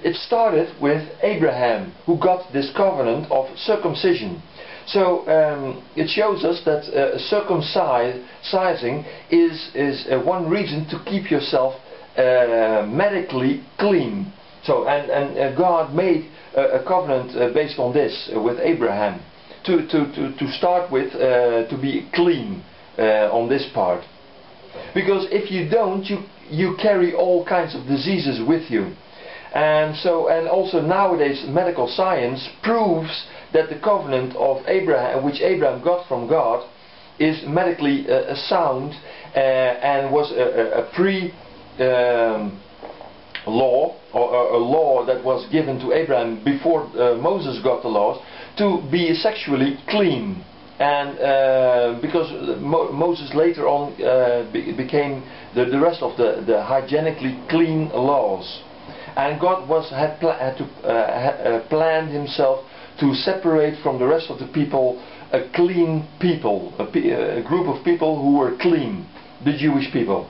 it started with Abraham, who got this covenant of circumcision. So it shows us that circumcising is one reason to keep yourself medically clean. So and God made a covenant based on this with Abraham to start with, to be clean on this part. Because if you don't, you carry all kinds of diseases with you. And also nowadays medical science proves that the covenant of Abraham, which Abraham got from God, is medically sound and was a law, or a law that was given to Abraham before Moses got the laws, to be sexually clean. And because Moses later on became the rest of the hygienically clean laws, and God had planned himself to separate from the rest of the people a clean people, a group of people who were clean, the Jewish people.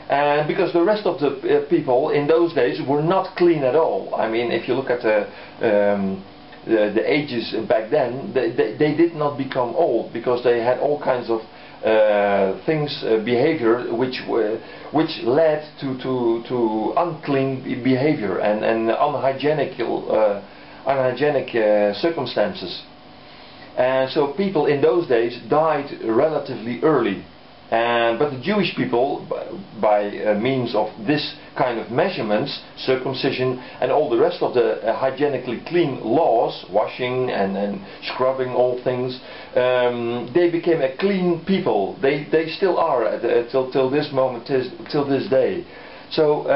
And because the rest of the people in those days were not clean at all. I mean, if you look at the ages back then, they did not become old, because they had all kinds of behavior which led to unclean behavior and unhygienic circumstances. And so people in those days died relatively early. But the Jewish people, by means of this kind of measurements, circumcision and all the rest of the hygienically clean laws, washing and scrubbing all things, they became a clean people. They still are till this moment, till this day. So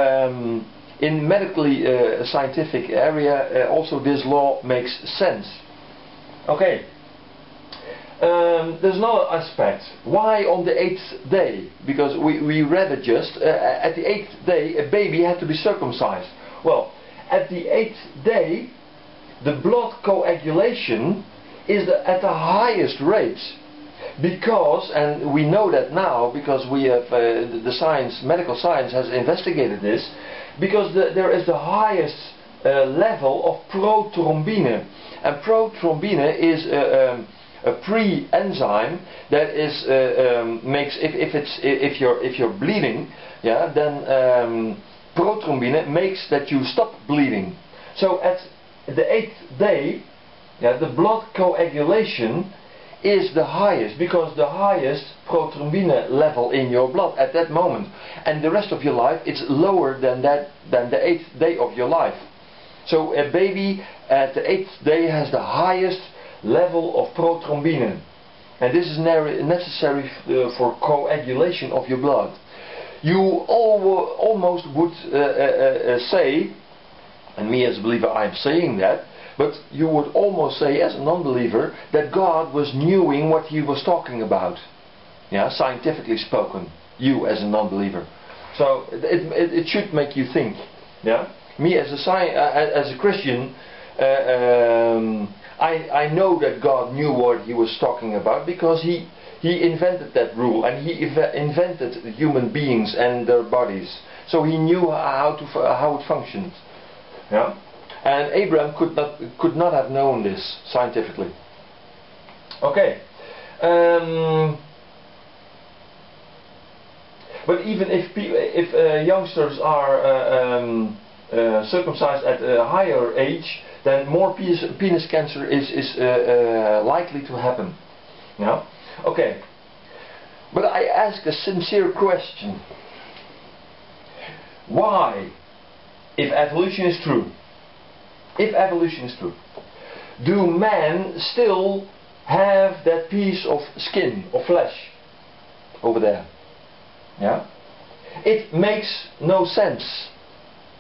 in medically scientific area, also this law makes sense. Okay. There's another aspect. Why on the 8th day? Because we read it just. At the 8th day, a baby had to be circumcised. Well, at the 8th day, the blood coagulation is at the highest rate. Because, and we know that now, because we have the science, medical science has investigated this, because there is the highest level of prothrombine. And prothrombine is a pre-enzyme that is makes if you're bleeding, yeah, then prothrombine makes that you stop bleeding. So at the 8th day, yeah, the blood coagulation is the highest, because the highest prothrombine level in your blood at that moment, and the rest of your life it's lower than the 8th day of your life. So a baby at the 8th day has the highest level of prothrombine, and this is necessary for coagulation of your blood. You almost would say, and me as a believer I am saying that, but you would almost say as a non-believer that God was knowing what he was talking about, yeah, scientifically spoken, you as a non-believer. So it should make you think, yeah. Me as a Christian, I know that God knew what he was talking about, because he invented that rule, and he invented human beings and their bodies. So he knew how it functioned. Yeah? And Abraham could not have known this scientifically. Okay. But even if youngsters are circumcised at a higher age, then more penis cancer is likely to happen. Yeah? Okay. But I ask a sincere question. Why, if evolution is true, do men still have that piece of skin or flesh over there? Yeah? It makes no sense,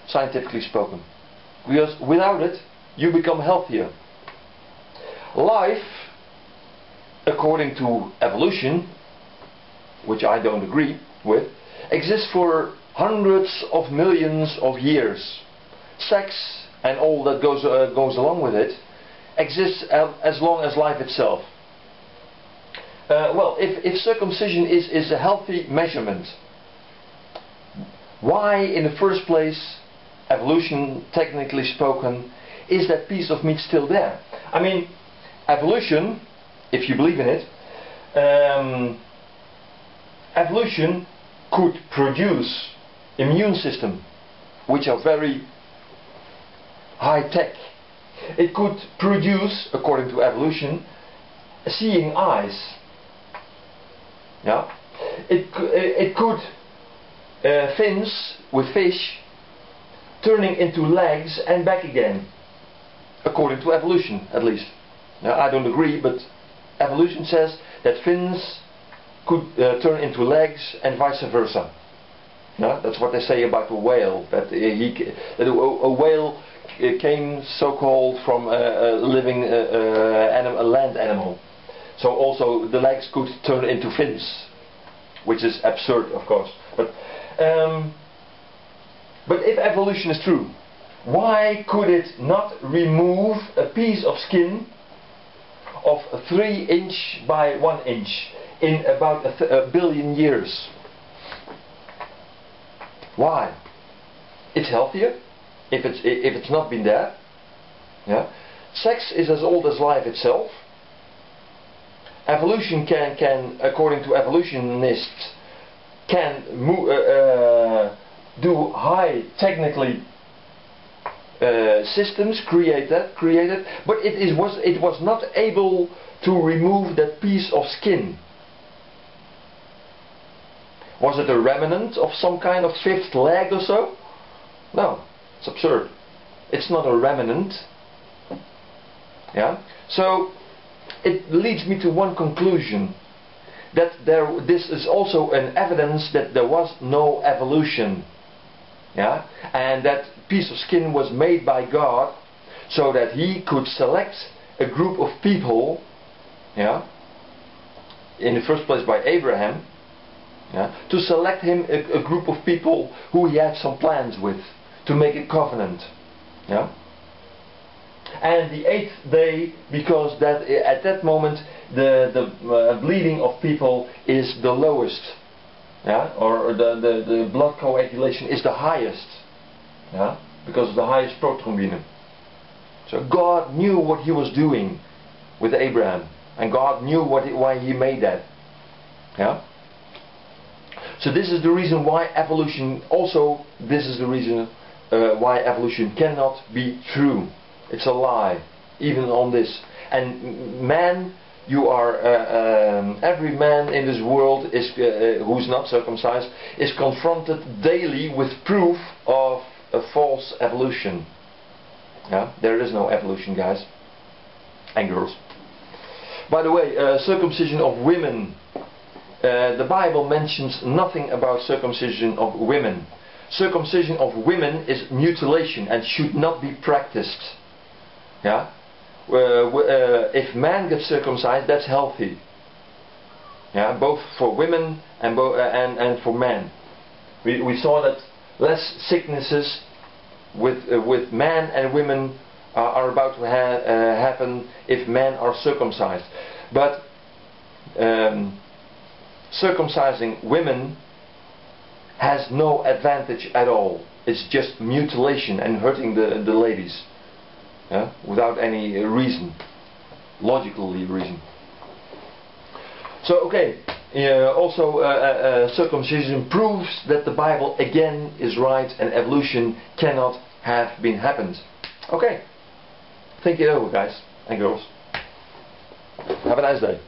scientifically spoken, because without it you become healthier. Life, according to evolution, which I don't agree with, exists for hundreds of millions of years. Sex and all that goes along with it exists as long as life itself. Well, if circumcision is a healthy measurement, why in the first place evolution, technically spoken, is that piece of meat still there? I mean, evolution, if you believe in it, evolution could produce immune system, which are very high tech. It could produce, according to evolution, seeing eyes. Yeah, it could fins with fish turning into legs and back again, according to evolution, at least. Now, I don't agree, but evolution says that fins could turn into legs and vice versa. Yeah, that's what they say about a whale. That a whale came so-called from a living a land animal. So also the legs could turn into fins, which is absurd, of course. But if evolution is true, why could it not remove a piece of skin of 3 inch by 1 inch in about a billion years? Why? It's healthier if it's not been there. Yeah? Sex is as old as life itself. Evolution can according to evolutionists, can do high technically systems created, but it was not able to remove that piece of skin. Was it a remnant of some kind of 5th leg or so? No, it's absurd. It's not a remnant. Yeah. So it leads me to one conclusion, that this is also an evidence that there was no evolution. Yeah, and that piece of skin was made by God so that He could select a group of people. Yeah, in the first place by Abraham. Yeah, to select him a group of people who he had some plans with, to make a covenant. Yeah. And the 8th day, because that at that moment the bleeding of people is the lowest. Yeah, or the blood coagulation is the highest. Yeah, because of the highest prothrombin. So God knew what He was doing with Abraham, and God knew why He made that. Yeah. So this is the reason why evolution, also this is the reason why evolution cannot be true. It's a lie, even on this. And man, you are, every man in this world is, who's not circumcised, is confronted daily with proof of a false evolution. Yeah? There is no evolution, guys and girls. By the way, circumcision of women. The Bible mentions nothing about circumcision of women. Circumcision of women is mutilation and should not be practiced. Yeah? If man gets circumcised, that's healthy. Yeah? Both for women and for men. We saw that less sicknesses with men and women are about to happen if men are circumcised. But circumcising women has no advantage at all. It's just mutilation and hurting the ladies. Yeah? Without any reason, logically reason. So okay, also circumcision proves that the Bible again is right and evolution cannot have been happened. Okay, think it over, guys and girls. Have a nice day.